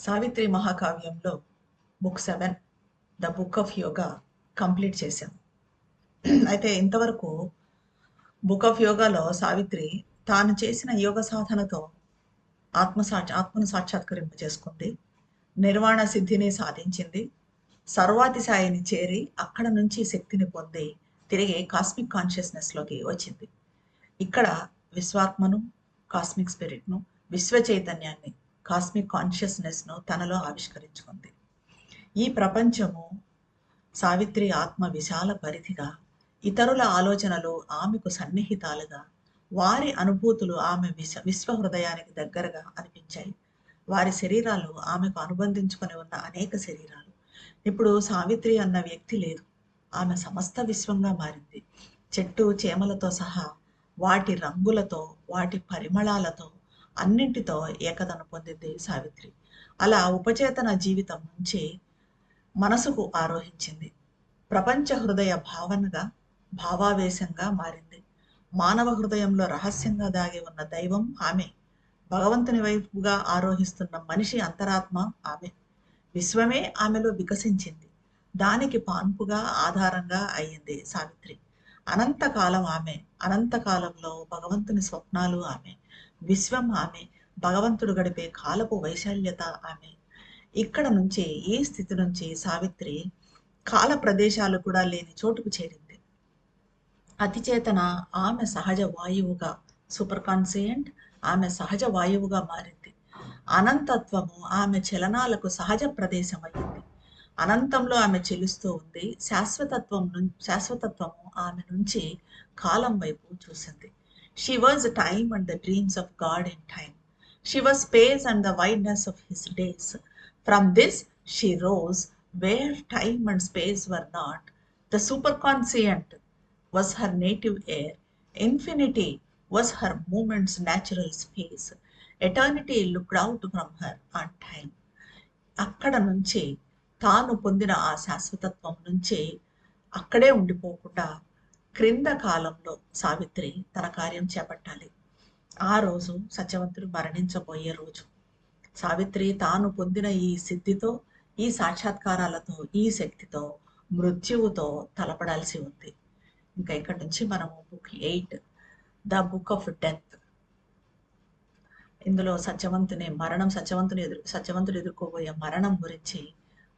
సావిత్రి మహాకావ్యంలో book 7 the book of yoga complete చేశాం. అయితే ఇంతవరకు బుక్ ఆఫ్ యోగాలో సావిత్రి తాను చేసిన యోగ సాధనతో ఆత్మను సాక్షాత్కరింప చేసుకుంది. నిర్వాణ సిద్ధిని సాధించింది. సర్వాతిశాయిని చేరి అక్కడ నుంచి శక్తిని పొంది తిరిగి కాస్మిక్ కాన్షియస్నెస్లోకి వచ్చింది. ఇక్కడ విశ్వాత్మను, కాస్మిక్ స్పిరిట్ను, విశ్వ చైతన్యాన్ని, కాస్మిక్ కాన్షియస్నెస్ను తనలో ఆవిష్కరించుకుంది. ఈ ప్రపంచము సావిత్రి ఆత్మ విశాల పరిధిగా, ఇతరుల ఆలోచనలు ఆమెకు సన్నిహితాలుగా, వారి అనుభూతులు ఆమె విశ్వ హృదయానికి దగ్గరగా అనిపించాయి. వారి శరీరాలు ఆమెకు అనుబంధించుకొని ఉన్న అనేక శరీరాలు. ఇప్పుడు సావిత్రి అన్న వ్యక్తి లేదు, ఆమె సమస్త విశ్వంగా మారింది. చెట్టు చేమలతో సహా వాటి రంగులతో, వాటి పరిమళాలతో, అన్నింటితో ఏకతను పొందింది సావిత్రి. అలా ఉపచేతన జీవితం నుంచి మనసుకు ఆరోహించింది. ప్రపంచ హృదయ భావనగా, భావావేశంగా మారింది. మానవ హృదయంలో రహస్యంగా దాగి ఉన్న దైవం ఆమె. భగవంతుని వైపుగా ఆరోహిస్తున్న మనిషి అంతరాత్మ ఆమె. విశ్వమే ఆమెలో వికసించింది. దానికి పాన్పుగా, ఆధారంగా అయ్యింది సావిత్రి. అనంతకాలం ఆమె, అనంతకాలంలో భగవంతుని స్వప్నాలు ఆమె, విశ్వం ఆమె, భగవంతుడు గడిపే కాలపు వైశాల్యత ఆమె. ఇక్కడ నుంచి, ఈ స్థితి నుంచి సావిత్రి కాల ప్రదేశాలు కూడా లేని చోటుకు చేరింది. అతిచేతన ఆమె సహజ వాయువుగా, సూపర్ కాన్సియంట్ ఆమె సహజ వాయువుగా మారింది. అనంతత్వము ఆమె చలనాలకు సహజ ప్రదేశం అయ్యింది. అనంతంలో ఆమె చెలుస్తూ ఉంది. శాశ్వతత్వము ఆమె నుంచి కాలం వైపు చూసింది. She was time and the dreams of God in time. She was space and the wideness of his days. From this she rose where time and space were not. The super conscient was her native air. Infinity was her movement's natural space. Eternity looked out from her on time. అక్కడ నుంచి తాను పొందిన ఆ శాశ్వతత్వం నుంచి అక్కడే ఉండిపోకుండా క్రింద కాలంలో సావిత్రి తన కార్యం చేపట్టాలి. ఆ రోజు సత్యవంతుడు మరణించబోయే రోజు. సావిత్రి తాను పొందిన ఈ సిద్ధితో, ఈ సాక్షాత్కారాలతో, ఈ శక్తితో మృత్యువుతో తలపడాల్సి ఉంది. ఇంకా ఇక్కడ నుంచి మనము book 8 the book of death, ఇందులో సత్యవంతుడు ఎదుర్కోబోయే మరణం గురించి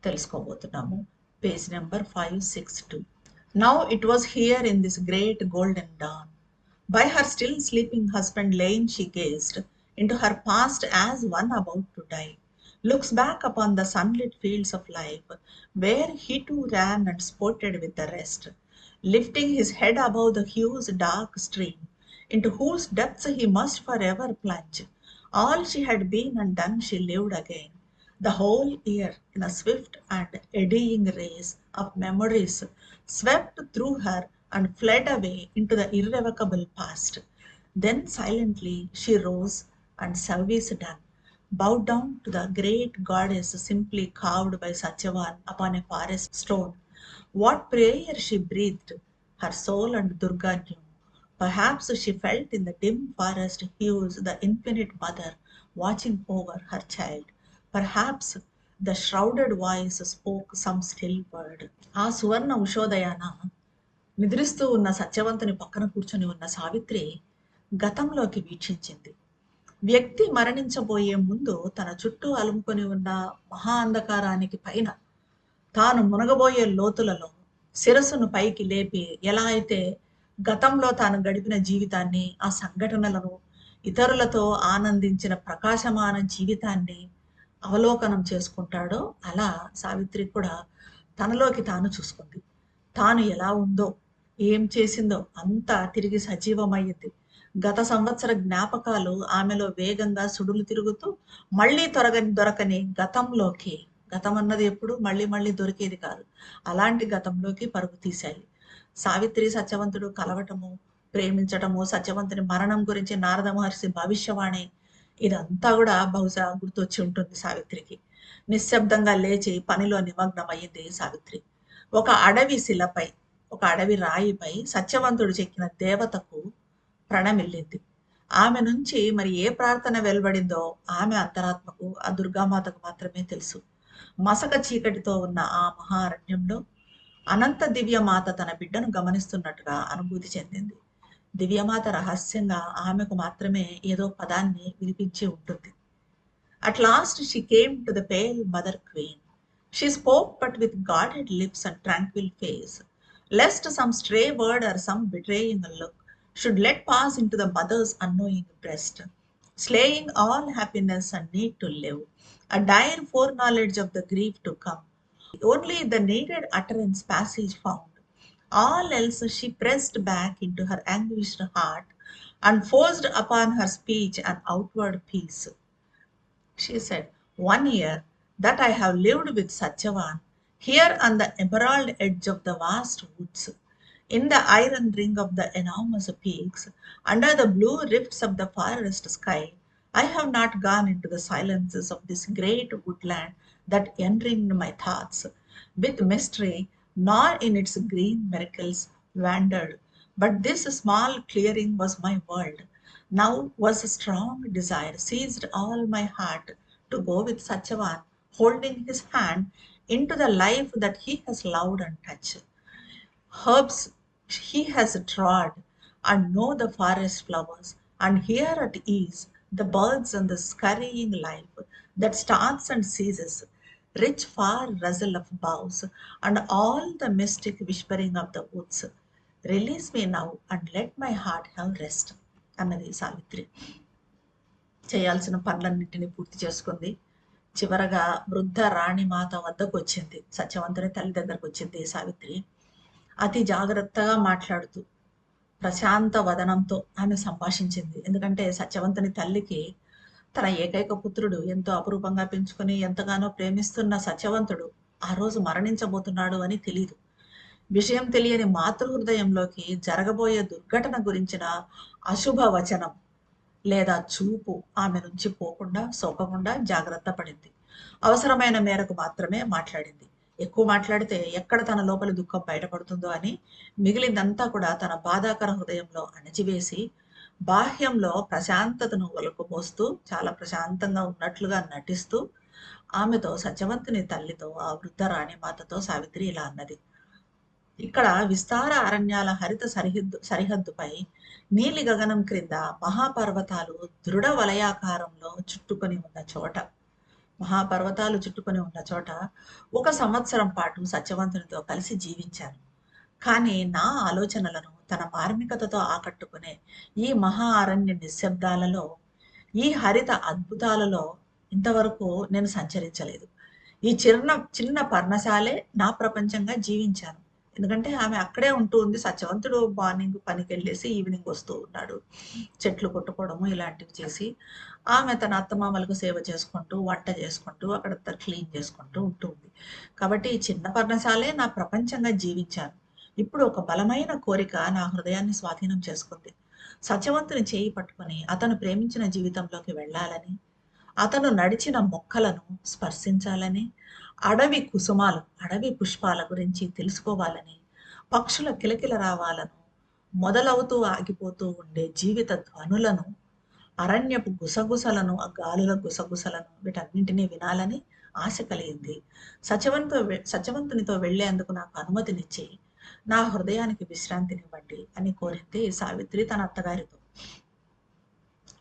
తెలుసుకోబోతున్నాము. Page number 562. Now it was here in this great golden dawn. By her still sleeping husband lain she gazed into her past as one about to die, looks back upon the sunlit fields of life where he too ran and sported with the rest, lifting his head above the huge dark stream into whose depths he must forever plunge. All she had been and done she lived again, the whole year in a swift and eddying race of memories swept through her and fled away into the irrevocable past. Then silently she rose and service done, bowed down to the great goddess simply carved by Satyavan upon a forest stone. What prayer she breathed, her soul and Durga knew. Perhaps she felt in the dim forest hues the infinite mother watching over her child. Perhaps the shrouded voice spoke some still word. ఆ సువర్ణ ఉషోదయాన నిద్రిస్తూ ఉన్న సత్యవంతుని పక్కన కూర్చొని ఉన్న సావిత్రి గతంలోకి వీక్షించింది. వ్యక్తి మరణించబోయే ముందు తన చుట్టూ అలుముకొని ఉన్న మహా అంధకారానికి పైన తాను మునగబోయే లోతులలో శిరస్సును పైకి లేపి ఎలా అయితే గతంలో తాను గడిపిన జీవితాన్ని, ఆ సంఘటనలను, ఇతరులతో ఆనందించిన ప్రకాశమాన జీవితాన్ని అవలోకనం చేసుకుంటాడో అలా సావిత్రి కూడా తనలోకి తాను చూసుకుంది. తాను ఎలా ఉందో, ఏం చేసిందో అంతా తిరిగి సజీవమయ్యింది. గత సంవత్సర జ్ఞాపకాలు ఆమెలో వేగంగా సుడులు తిరుగుతూ మళ్ళీ దొరకని గతంలోకి, గతం అన్నది ఎప్పుడు మళ్ళీ మళ్ళీ దొరికేది కాదు, అలాంటి గతంలోకి పరుగు తీశాయి. సావిత్రి సత్యవంతుడు కలవటము, ప్రేమించటము, సత్యవంతుని మరణం గురించి నారద మహర్షి భవిష్యవాణి, ఇదంతా కూడా బహుశా గుర్తొచ్చి ఉంటుంది సావిత్రికి. నిశ్శబ్దంగా లేచి పనిలో నిమగ్నమయ్యింది సావిత్రి. ఒక అడవి శిలపై, ఒక అడవి రాయిపై సత్యవంతుడు చెక్కిన దేవతకు ప్రణమిల్లింది. ఆమె నుంచి మరి ఏ ప్రార్థన వెలువడిందో ఆమె అంతరాత్మకు ఆ దుర్గామాతకు మాత్రమే తెలుసు. మసక చీకటితో ఉన్న ఆ మహారణ్యంలో అనంత దివ్యమాత తన బిడ్డను గమనిస్తున్నట్టుగా అనుభూతి చెందింది. దివ్యమాత రహస్యంగా ఆమెకు మాత్రమే ఏదో పదాన్ని వినిపించి ఉంటుంది. At last she came to the pale mother queen. She spoke but with guarded lips and tranquil face, lest some stray word or some betraying look should let pass into the mother's unknowing breast, slaying all happiness and need to live, a dire foreknowledge of the grief to come. Only the needed utterance passage found. All else she pressed back into her anguished heart and forced upon her speech an outward peace. She said, 1 year that I have lived with Satyavan, here on the emerald edge of the vast woods, in the iron ring of the enormous peaks, under the blue rifts of the forest sky, I have not gone into the silences of this great woodland that enringed my thoughts with mystery, nor in its green miracles wandered. But this small clearing was my world. Now was a strong desire seized all my heart to go with such a one, holding his hand into the life that he has loved and touched. Herbs he has trod, and know the forest flowers, and hear at ease the birds and the scurrying life that starts and ceases, rich far rustle of boughs, and all the mystic whispering of the woods. Release me now and let my heart have rest. అన్నది సావిత్రి. చేయాల్సిన పనులన్నింటినీ పూర్తి చేసుకుంది. చివరగా వృద్ధ రాణిమాత వద్దకు వచ్చింది. సత్యవంతుని తల్లి దగ్గరకు వచ్చింది సావిత్రి. అతి జాగ్రత్తగా మాట్లాడుతూ ప్రశాంత వదనంతో ఆమె సంభాషించింది. ఎందుకంటే సత్యవంతుని తల్లికి తన ఏకైక పుత్రుడు ఎంతో అపురూపంగా పెంచుకొని ఎంతగానో ప్రేమిస్తున్న సత్యవంతుడు ఆ రోజు మరణించబోతున్నాడు అని తెలీదు. విషయం తెలియని మాతృహృదయంలోకి జరగబోయే దుర్ఘటన గురించిన అశుభ వచనం లేదా చూపు ఆమె నుంచి పోకుండా సోకకుండా జాగ్రత్త పడింది. అవసరమైన మేరకు మాత్రమే మాట్లాడింది. ఎక్కువ మాట్లాడితే ఎక్కడ తన లోపలి దుఃఖం బయటపడుతుందో అని మిగిలిందంతా కూడా తన బాధాకర హృదయంలో అణచివేసి బాహ్యంలో ప్రశాంతతను ఒలుకుపోస్తూ చాలా ప్రశాంతంగా ఉన్నట్లుగా నటిస్తూ ఆమెతో సత్యవంతుని తల్లితో ఆ వృద్ధ రాణిమాతతో సావిత్రి ఇలా అన్నది. ఇక్కడ విస్తార అరణ్యాల హరిత సరిహద్దుపై నీలి గగనం క్రింద మహాపర్వతాలు దృఢ వలయాకారంలో చుట్టుకొని ఉన్న చోట మహాపర్వతాలు చుట్టుకొని ఉన్న చోట 1 సంవత్సరం పాటు సత్యవంతునితో కలిసి జీవించాను. కానీ నా ఆలోచనలను తన మార్మికతతో ఆకట్టుకునే ఈ మహా అరణ్య నిశ్శబ్దాలలో, ఈ హరిత అద్భుతాలలో ఇంతవరకు నేను సంచరించలేదు. ఈ చిన్న పర్ణశాలే నా ప్రపంచంగా జీవించాను. ఎందుకంటే ఆమె అక్కడే ఉంటూ ఉంది. సత్యవంతుడు మార్నింగ్ పనికి వెళ్ళేసి ఈవినింగ్ వస్తూ ఉన్నాడు. చెట్లు కొట్టుకోవడము ఇలాంటివి చేసి ఆమె తన అత్తమామలకు సేవ చేసుకుంటూ వంట చేసుకుంటూ అక్కడంతా క్లీన్ చేసుకుంటూ ఉంటుంది. కాబట్టి ఈ చిన్న పర్ణశాలే నా ప్రపంచంగా జీవించాను. ఇప్పుడు ఒక బలమైన కోరిక నా హృదయాన్ని స్వాధీనం చేసుకుంది. సత్యవంతుని చేయి పట్టుకొని అతను ప్రేమించిన జీవితంలోకి వెళ్ళాలని, అతను నడిచిన మొక్కలను స్పర్శించాలని, అడవి కుసుమాలు అడవి పుష్పాల గురించి తెలుసుకోవాలని, పక్షుల కిలకిల రావాలను, మొదలవుతూ ఆగిపోతూ ఉండే జీవిత ధ్వనులను, అరణ్యపు గుసగుసలను, ఆ గాలుల గుసగుసలను వీటన్నింటినీ వినాలని ఆశ కలిగింది. సత్యవంతునితో వెళ్లేందుకు నాకు అనుమతినిచ్చి నా హృదయానికి విశ్రాంతినివ్వండి అని కోరింది సావిత్రి తన అత్తగారితో.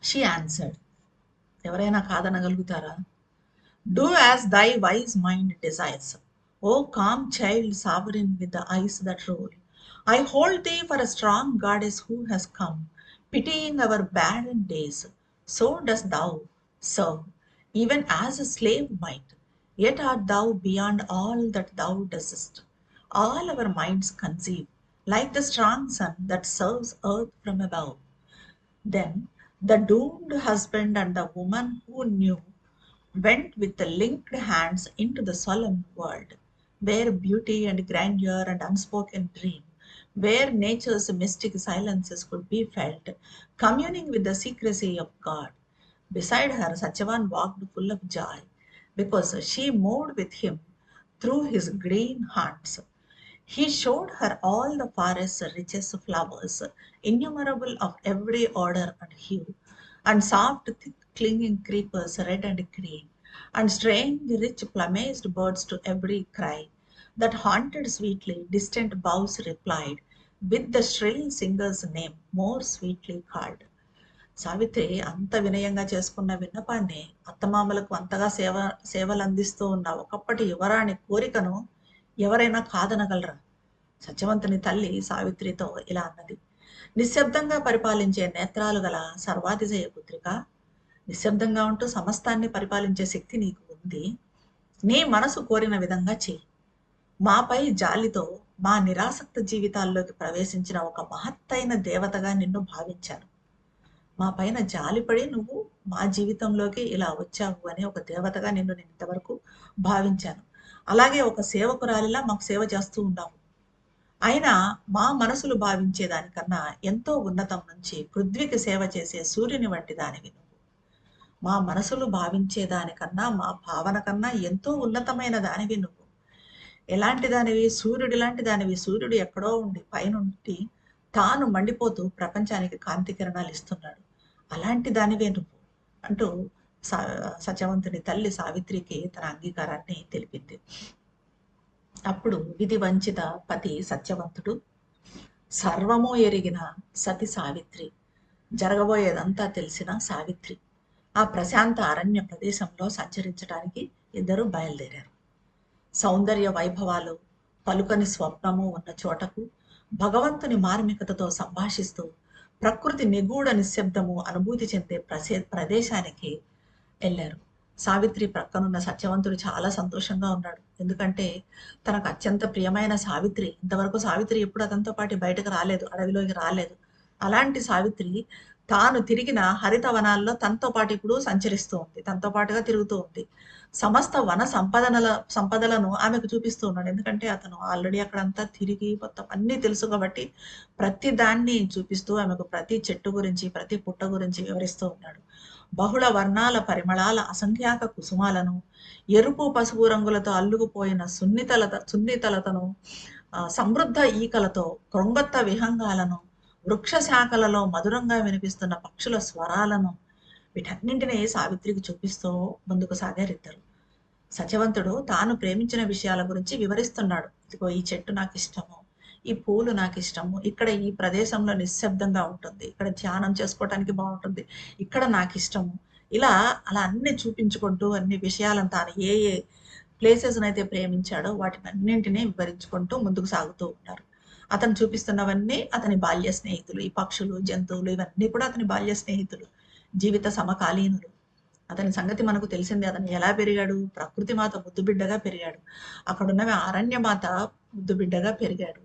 She answered. ఎవరైనా కాదనగలుగుతారా? Do as thy wise mind desires, O calm child sovereign with the eyes that roll. I hold thee for a strong goddess who has come, pitying our barren days. So dost thou serve, even as a slave might. Yet art thou beyond all that thou doest. All our minds conceive, like the strong sun that serves earth from above. Then the doomed husband and the woman who knew went with the linked hands into the solemn world, where beauty and grandeur and unspoken dream, where nature's mystic silences could be felt, communing with the secrecy of God. Beside her, Satyavan walked full of joy, because she moved with him through his green haunts. He showed her all the forest's richest flowers, innumerable of every order and hue, and soft, thick, clinging creepers, red and green, and strange, rich plumaged birds to every cry, that haunted sweetly, distant boughs replied, with the shrill singer's name more sweetly called. Savitri అంత వినయంగా చేసుకున్న విన్నపాన్ని అత్తమామలకు అంతగా సేవలు అందిస్తూ ఉన్న ఒకప్పటి యువరాణి కోరికను ఎవరైనా కాదనగలరా? సత్యవంతుని తల్లి సావిత్రితో ఇలా అన్నది. నిశ్శబ్దంగా పరిపాలించే నేత్రాలు గల సర్వాతిశయ పుత్రిక, నిశ్శబ్దంగా ఉంటూ సమస్తాన్ని పరిపాలించే శక్తి నీకు ఉంది. నీ మనసు కోరిన విధంగా చెయ్యి. మాపై జాలితో మా నిరాసక్త జీవితాల్లోకి ప్రవేశించిన ఒక మహత్తైన దేవతగా నిన్ను భావించాను. మా పైన జాలిపడి నువ్వు మా జీవితంలోకి ఇలా వచ్చావు అని ఒక దేవతగా నేను ఇంతవరకు భావించాను. అలాగే ఒక సేవకురాలిలా మాకు సేవ చేస్తూ ఉన్నావు. అయినా మా మనసులు భావించే దానికన్నా ఎంతో ఉన్నతం నుంచి పృథ్వీకి సేవ చేసే సూర్యుని వంటి దానివి నువ్వు. మా మనసులు భావించే దానికన్నా, మా భావన కన్నా ఎంతో ఉన్నతమైన దానివి నువ్వు. ఎలాంటి దానివి? సూర్యుడి లాంటి దానివి. సూర్యుడు ఎక్కడో ఉండి పైనుండి తాను మండిపోతూ ప్రపంచానికి కాంతి కిరణాలు ఇస్తున్నాడు. అలాంటి దానివే నువ్వు అంటూ సత్యవంతుని తల్లి సావిత్రికి తన అంగీకారాన్ని తెలిపింది. అప్పుడు విధి వంచిత పతి సత్యవంతుడు, సర్వము ఎరిగిన సతి సావిత్రి, జరగబోయేదంతా తెలిసిన సావిత్రి ఆ ప్రశాంత అరణ్య ప్రదేశంలో సంచరించడానికి ఇద్దరు బయలుదేరారు. సౌందర్య వైభవాలు, పలుకని స్వప్నము ఉన్న చోటకు భగవంతుని మార్మికతతో సంభాషిస్తూ ప్రకృతి నిగూఢ నిశ్శబ్దము అనుభూతి చెందే ప్రదేశానికి వెళ్ళారు. సావిత్రి ప్రక్కనున్న సత్యవంతుడు చాలా సంతోషంగా ఉన్నాడు. ఎందుకంటే తనకు అత్యంత ప్రియమైన సావిత్రి, ఇంతవరకు సావిత్రి ఎప్పుడు అతనితో పాటు బయటకు రాలేదు, అడవిలోకి రాలేదు. అలాంటి సావిత్రి తాను తిరిగిన హరితవనాల్లో తనతో పాటు ఇప్పుడు సంచరిస్తూ ఉంది, తనతో పాటుగా తిరుగుతూ ఉంది. సమస్త వన సంపదలను ఆమెకు చూపిస్తూ ఉన్నాడు. ఎందుకంటే అతను ఆల్రెడీ అక్కడంతా తిరిగి మొత్తం అన్నీ తెలుసు కాబట్టి ప్రతి దాన్ని చూపిస్తూ ఆమెకు ప్రతి చెట్టు గురించి, ప్రతి పుట్ట గురించి వివరిస్తూ ఉన్నాడు. బహుళ వర్ణాల పరిమళాల అసంఖ్యాక కుసుమాలను, ఎరుపు పసుపు రంగులతో అల్లుకుపోయిన సున్నితలతను, సమృద్ధ ఈకలతో కృంగొత్త విహంగాలను, వృక్ష శాఖలలో మధురంగా వినిపిస్తున్న పక్షుల స్వరాలను, వీటన్నింటినీ సావిత్రికి చూపిస్తూ ముందుకు సాగారిద్దరు. సత్యవంతుడు తాను ప్రేమించిన విషయాల గురించి వివరిస్తున్నాడు. ఇదిగో ఈ చెట్టు నాకు ఇష్టము, ఈ పూలు నాకు ఇష్టము, ఇక్కడ ఈ ప్రదేశంలో నిశ్శబ్దంగా ఉంటుంది, ఇక్కడ ధ్యానం చేసుకోవటానికి బాగుంటుంది, ఇక్కడ నాకు ఇష్టము. అలా అన్ని చూపించుకుంటూ అన్ని విషయాలను తాను ఏ ఏ ప్లేసెస్ని అయితే ప్రేమించాడో వాటిని అన్నింటినీ వివరించుకుంటూ ముందుకు సాగుతూ ఉంటారు. అతను చూపిస్తున్నవన్నీ అతని బాల్య స్నేహితులు. ఈ పక్షులు, జంతువులు ఇవన్నీ కూడా అతని బాల్య స్నేహితులు, జీవిత సమకాలీనులు. అతని సంగతి మనకు తెలిసిందే. అతను ఎలా పెరిగాడు? ప్రకృతి మాత ముద్దుబిడ్డగా పెరిగాడు. అక్కడున్నవి అరణ్యమాత ముద్దుబిడ్డగా పెరిగాడు.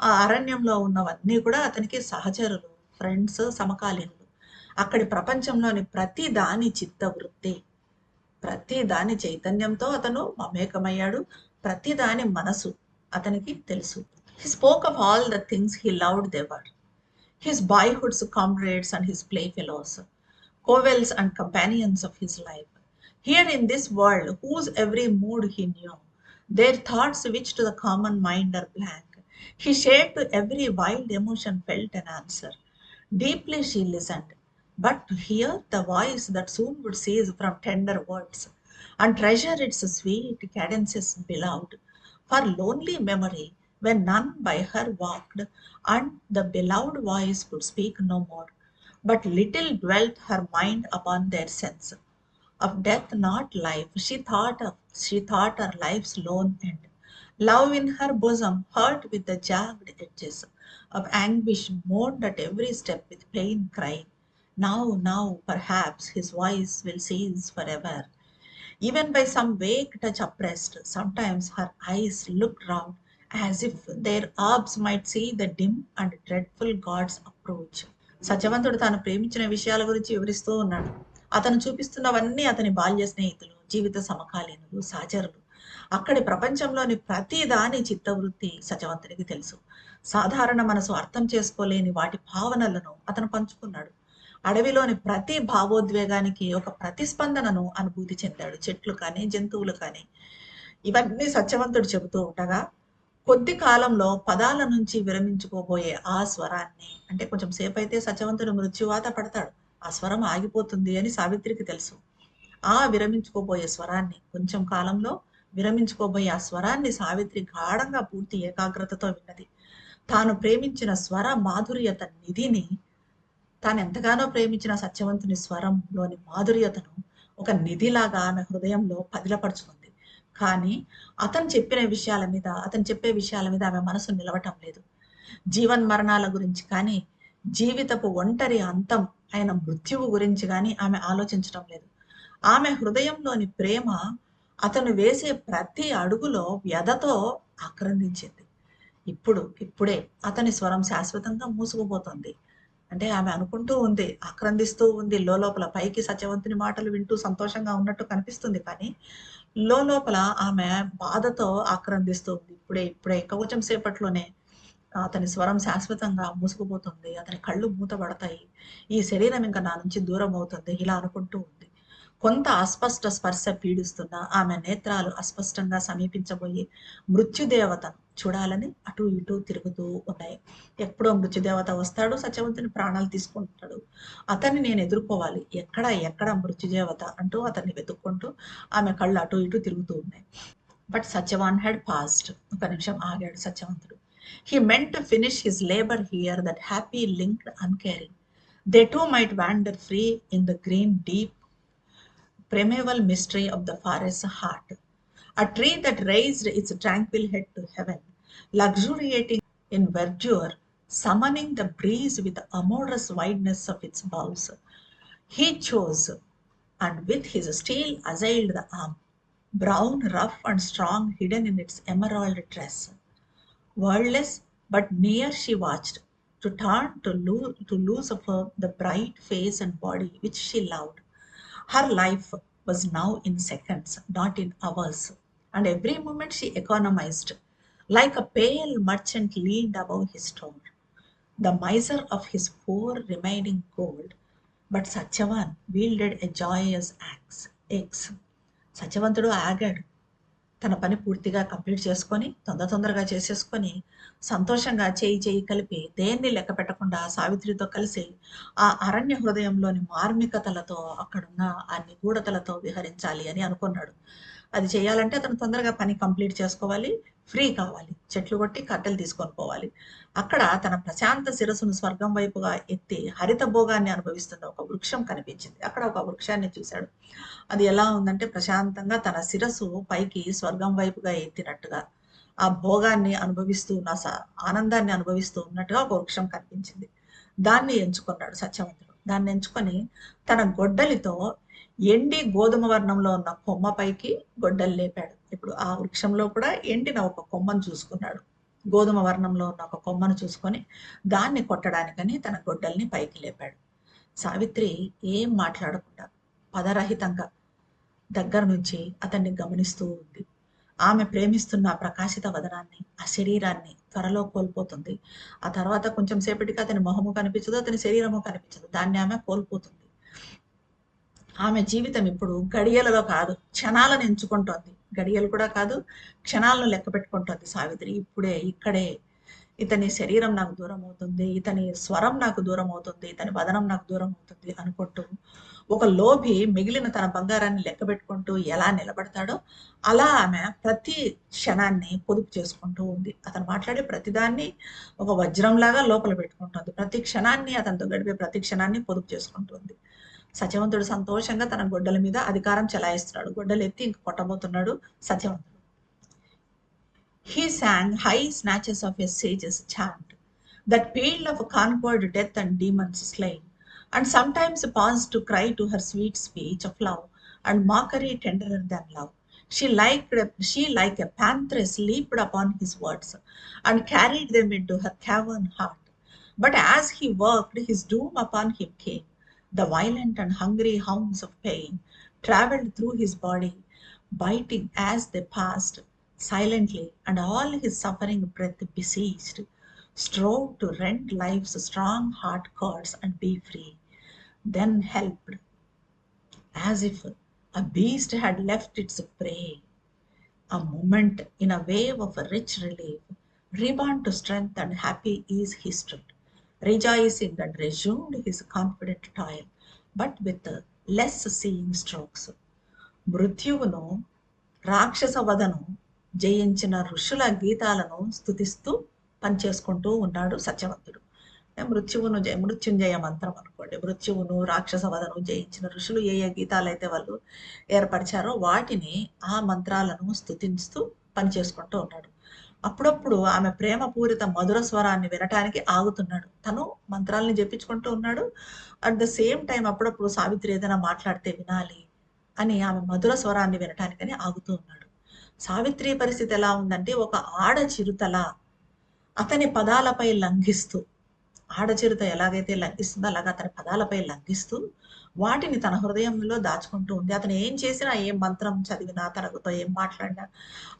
ఆ అరణ్యంలో ఉన్నవన్నీ కూడా అతనికి సహచరులు, ఫ్రెండ్స్, సమకాలీనులు. అక్కడి ప్రపంచంలోని ప్రతి దాని చిత్తవృత్తి, ప్రతి దాని చైతన్యంతో అతను మమేకమయ్యాడు. ప్రతి దాని మనసు అతనికి తెలుసు. He spoke of all the things he loved they were, his boyhood's comrades and his playfellows, covels and companions of his life, here in this world whose every mood he knew, their thoughts which to the common mind are blank. He shared to every wild emotion felt an answer. Deeply she listened, but to hear the voice that soon would cease from tender words, and treasure its sweet cadences beloved, for lonely memory when none by her walked, and the beloved voice could speak no more, but little dwelt her mind upon their sense of death, not life. She thought her life's lone end. Love in her bosom hurt with the jagged edges of anguish, moaned at every step with pain, crying, now, perhaps his voice will cease forever. Even by some vague touch oppressed, sometimes her eyes looked round as if their orbs might see the dim and dreadful God's approach. సత్యవంతుడు తాను ప్రేమించిన విషయాల గురించి వివరిస్తూ ఉన్నాడు. అతను చూపిస్తున్నవన్నీ అతని బాల్య స్నేహితులు, జీవిత సమకాలీనులు, సహచరులు. అక్కడి ప్రపంచంలోని ప్రతి దాని చిత్తవృత్తి సత్యవంతుడికి తెలుసు. సాధారణ మనసు అర్థం చేసుకోలేని వాటి భావనలను అతను పంచుకున్నాడు. అడవిలోని ప్రతి భావోద్వేగానికి ఒక ప్రతిస్పందనను అనుభూతి చెందాడు. చెట్లు కానీ, జంతువులు కానీ. ఇవన్నీ సత్యవంతుడు చెబుతూ ఉండగా కొద్ది కాలంలో పదాల నుంచి విరమించుకోబోయే ఆ స్వరాన్ని, అంటే కొంచెం సేపు అయితే సత్యవంతుడు మృత్యువాత పడతాడు, ఆ స్వరం ఆగిపోతుంది అని సావిత్రికి తెలుసు. ఆ విరమించుకోబోయే స్వరాన్ని, కొంచెం కాలంలో విరమించుకోబోయే ఆ స్వరాన్ని సావిత్రి గాఢంగా పూర్తి ఏకాగ్రతతో విన్నది. తాను ప్రేమించిన స్వర మాధుర్యత నిధిని, తాను ఎంతగానో ప్రేమించిన సత్యవంతుని స్వరంలోని మాధుర్యతను ఒక నిధిలాగా ఆమె హృదయంలో పదిలపరుచుకుంది. కానీ అతను చెప్పే విషయాల మీద ఆమె మనసు నిలవటం లేదు. జీవన్మరణాల గురించి కానీ, జీవితపు ఒంటరి అంతం అయిన మృత్యువు గురించి కానీ ఆమె ఆలోచించటం లేదు. ఆమె హృదయంలోని ప్రేమ అతను వేసే ప్రతి అడుగులో వ్యధతో ఆక్రందించింది. ఇప్పుడే అతని స్వరం శాశ్వతంగా మూసుకుపోతుంది. అంటే ఆమె అనుకుంటూ ఉంది, ఆక్రందిస్తూ ఉంది. లోపల పైకి సత్యవంతుని మాటలు వింటూ సంతోషంగా ఉన్నట్టు కనిపిస్తుంది, కానీ లోపల ఆమె బాధతో ఆక్రందిస్తూ ఉంది. ఇప్పుడే ఇంకా కొంచెం సేపట్లోనే అతని స్వరం శాశ్వతంగా మూసుకుపోతుంది. అతని కళ్ళు మూతబడతాయి. ఈ శరీరం ఇంకా నా నుంచి దూరం అవుతుంది, ఇలా అనుకుంటూ ఉంది. కొంత అస్పష్ట స్పర్శ పీడిస్తున్న ఆమె నేత్రాలు అస్పష్టంగా సమీపించబోయి మృత్యుదేవతను చూడాలని అటు ఇటు తిరుగుతూ ఉన్నాయి. ఎప్పుడో మృత్యుదేవత వస్తాడు, సత్యవంతుని ప్రాణాలు తీసుకుంటాడు. అతన్ని నేను ఎదుర్కోవాలి, ఎక్కడ మృత్యుదేవత అంటూ అతన్ని వెతుక్కుంటూ ఆమె కళ్ళు అటు ఇటు తిరుగుతూ ఉన్నాయి. But Satyavan head passed. ఒక నిమిషం ఆగాడు సత్యవంతుడు. He meant to finish his labor here, that happy linked uncaring. They too might wander free in the green deep primeval mystery of the forest's heart. A tree that raised its tranquil head to heaven, luxuriating in verdure, summoning the breeze with the amorous wideness of its boughs. He chose, and with his steel assailed the arm, brown, rough, and strong, hidden in its emerald tress. Wordless, but near she watched, to turn to lose of her the bright face and body which she loved. Her life was now in seconds, not in hours, and every moment she economized. Like a pale merchant leaned above his store, the miser of his poor remaining gold. But Satyavan wielded a joyous axe. సత్యవంతుడు ఆగాడు. తన పని పూర్తిగా complete చేసుకొని, తొందరగా చేసేసుకొని, సంతోషంగా చేయి కలిపి, దేన్ని లెక్క పెట్టకుండా సావిత్రితో కలిసి ఆ అరణ్య హృదయంలోని మార్మికతలతో, అక్కడున్న ఆ నిగూఢతలతో విహరించాలి అని అనుకున్నాడు. అది చేయాలంటే అతను తొందరగా పని కంప్లీట్ చేసుకోవాలి, ఫ్రీ కావాలి, చెట్లు కొట్టి కట్టెలు తీసుకొని పోవాలి. అక్కడ తన ప్రశాంత శిరస్సును స్వర్గం వైపుగా ఎత్తి హరిత భోగాన్ని అనుభవిస్తున్న ఒక వృక్షం కనిపించింది. అక్కడ ఒక వృక్షాన్ని చూశాడు. అది ఎలా ఉందంటే, ప్రశాంతంగా తన శిరస్సు పైకి స్వర్గం వైపుగా ఎత్తినట్టుగా, ఆ భోగాన్ని అనుభవిస్తూ ఉన్న, ఆనందాన్ని అనుభవిస్తూ ఉన్నట్టుగా ఒక వృక్షం కనిపించింది. దాన్ని ఎంచుకున్నాడు సత్యవంతుడు. దాన్ని ఎంచుకొని తన గొడ్డలితో ఎండి గోధుమ వర్ణంలో ఉన్న కొమ్మ పైకి గొడ్డలు లేపాడు. ఇప్పుడు ఆ వృక్షంలో కూడా ఎండిన ఒక కొమ్మను చూసుకున్నాడు. గోధుమ వర్ణంలో ఉన్న ఒక కొమ్మను చూసుకొని దాన్ని కొట్టడానికని తన గొడ్డల్ని పైకి లేపాడు. సావిత్రి ఏం మాట్లాడకుండా పదరహితంగా దగ్గర నుంచి అతన్ని గమనిస్తూ ఉంది. ఆమె ప్రేమిస్తున్న ప్రకాశిత వదనాన్ని, ఆ శరీరాన్ని త్వరలో కోల్పోతుంది. ఆ తర్వాత కొంచెం సేపటికి అతని మొహము కనిపించదు, అతని శరీరము కనిపించదు. దాన్ని ఆమె కోల్పోతుంది. ఆమె జీవితం ఇప్పుడు గడియలలో కాదు, క్షణాలను ఎంచుకుంటోంది. గడియలు కూడా కాదు, క్షణాలను లెక్క పెట్టుకుంటోంది సావిత్రి. ఇక్కడే ఇతని శరీరం నాకు దూరం అవుతుంది, ఇతని స్వరం నాకు దూరం అవుతుంది, ఇతని వదనం నాకు దూరం అవుతుంది అనుకుంటూ, ఒక లోభి మిగిలిన తన బంగారాన్ని లెక్క పెట్టుకుంటూ ఎలా నిలబడతాడో అలా ఆమె ప్రతి క్షణాన్ని పొదుపు చేసుకుంటూ ఉంది. అతను మాట్లాడే ప్రతిదాన్ని ఒక వజ్రంలాగా లోపల పెట్టుకుంటుంది. ప్రతి క్షణాన్ని, అతనితో గడిపే ప్రతి క్షణాన్ని పొదుపు చేసుకుంటుంది. సత్యవంతుడు సంతోషంగా తన గొడ్డల మీద అధికారం చెలాయిస్తున్నాడు. గొడ్డలు ఎత్తి ఇంక కొట్టబోతున్నాడు సత్యవంతుడు. He sang high snatches of a sage's chant, that peal of conquered death and demons slain, and sometimes paused to cry to her sweet speech of love and mockery tenderer than love. She like a pantheress leaped upon his words and carried them into her cavern heart. But as he worked, his doom upon him came. The violent and hungry hounds of pain travelled through his body, biting as they passed silently, and all his suffering breath besieged, strove to rend life's strong heart cords and be free. Then helped, as if a beast had left its prey, A moment in a wave of rich relief, reborn to strength and happy ease he stood, rejoicing and resumed his confident toil, but with less seeing strokes. మృత్యువును రాక్షస వధను జయించిన ఋషుల గీతాలను స్తుతిస్తూ పనిచేసుకుంటూ ఉన్నాడు సత్యవంతుడు. మృత్యుంజయ మంత్రం అనుకోండి. మృత్యువును రాక్షస వధను జయించిన ఋషులు ఏ ఏ గీతాలు అయితే వాళ్ళు ఏర్పరిచారో వాటిని ఆ మంత్రాలను స్తుతిస్తూ పనిచేసుకుంటూ ఉన్నాడు. అప్పుడప్పుడు ఆమె ప్రేమపూరిత మధుర స్వరాన్ని వినటానికి ఆగుతున్నాడు. తను మంత్రాలని జపించుకుంటూ ఉన్నాడు. అట్ ద సేమ్ టైం అప్పుడప్పుడు సావిత్రి ఏదైనా మాట్లాడితే వినాలి అని ఆమె మధుర స్వరాన్ని వినటానికని ఆగుతూ ఉన్నాడు. సావిత్రి పరిస్థితి ఎలా ఉందంటే ఒక ఆడ చిరుతల అతని పదాలపై లంఘిస్తూ, ఆడచిరుత ఎలాగైతే లంఘిస్తుందో అలాగా అతని పదాలపై లంఘిస్తూ వాటిని తన హృదయంలో దాచుకుంటూ ఉంది. అతను ఏం చేసినా, ఏం మంత్రం చదివినా, తనతో ఏం మాట్లాడినా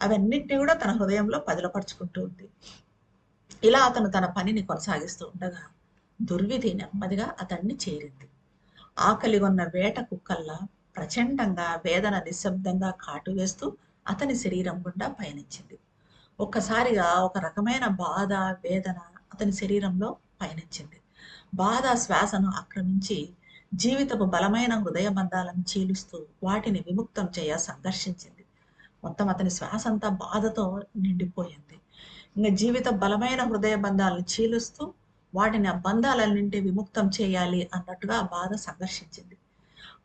అవన్నిటిని కూడా తన హృదయంలో పదిలపరుచుకుంటూ ఉంది. ఇలా అతను తన పనిని కొనసాగిస్తూ ఉండగా దుర్విధి నెమ్మదిగా అతన్ని చేరింది. ఆకలిగొన్న వేట కుక్కల్లా ప్రచండంగా వేదన నిశ్శబ్దంగా కాటు వేస్తూ అతని శరీరం గుండా పయనించింది. ఒక్కసారిగా ఒక రకమైన బాధ, వేదన అతని శరీరంలో పయనించింది. బాధ శ్వాసను ఆక్రమించి జీవితపు బలమైన హృదయ బంధాలను చీలుస్తూ వాటిని విముక్తం చేయ సంఘర్షించింది. మొత్తం అతని శ్వాస అంతా బాధతో నిండిపోయింది. ఇంకా జీవిత బలమైన హృదయ బంధాలను చీలుస్తూ వాటిని ఆ బంధాలన్నింటి విముక్తం చేయాలి అన్నట్టుగా ఆ బాధ సంఘర్షించింది.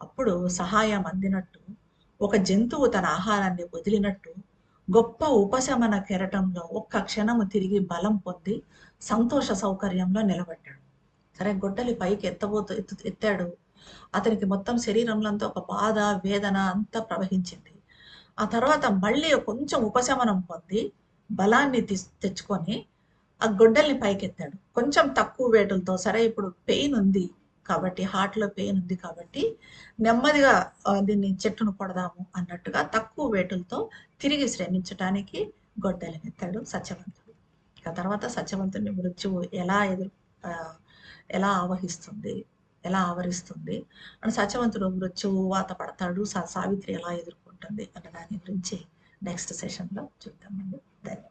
అప్పుడు సహాయం అందినట్టు, ఒక జంతువు తన ఆహారాన్ని వదిలినట్టు గొప్ప ఉపశమన కెరటంలో ఒక్క క్షణము తిరిగి బలం పొంది సంతోష సౌకర్యంలో నిలబడ్డాడు. సరే, గొడ్డలి పైకి ఎత్తాడు. అతనికి మొత్తం శరీరంలో అంతా ఒక బాధ, వేదన అంతా ప్రవహించింది. ఆ తర్వాత మళ్ళీ కొంచెం ఉపశమనం పొంది బలాన్ని తెచ్చుకొని ఆ గొడ్డల్ని పైకెత్తాడు. కొంచెం తక్కువ వేటులతో, సరే ఇప్పుడు పెయిన్ ఉంది కాబట్టి, హార్ట్లో పెయిన్ ఉంది కాబట్టి నెమ్మదిగా దీన్ని చెట్టును కొడదాము అన్నట్టుగా తక్కువ వేటులతో తిరిగి శ్రమించటానికి గొడ్డలిని ఎత్తాడు సత్యవంతుడు. ఆ తర్వాత సత్యవంతుడిని మృత్యువు ఎలా ఆవహిస్తుంది, ఎలా ఆవరిస్తుంది అని సత్యవంతుడు మృత్యువు వాత పడతాడు, సావిత్రి ఎలా ఎదుర్కొంటుంది అన్న దాని గురించి నెక్స్ట్ సెషన్లో చూద్దామండి. ధన్యవాదాలు.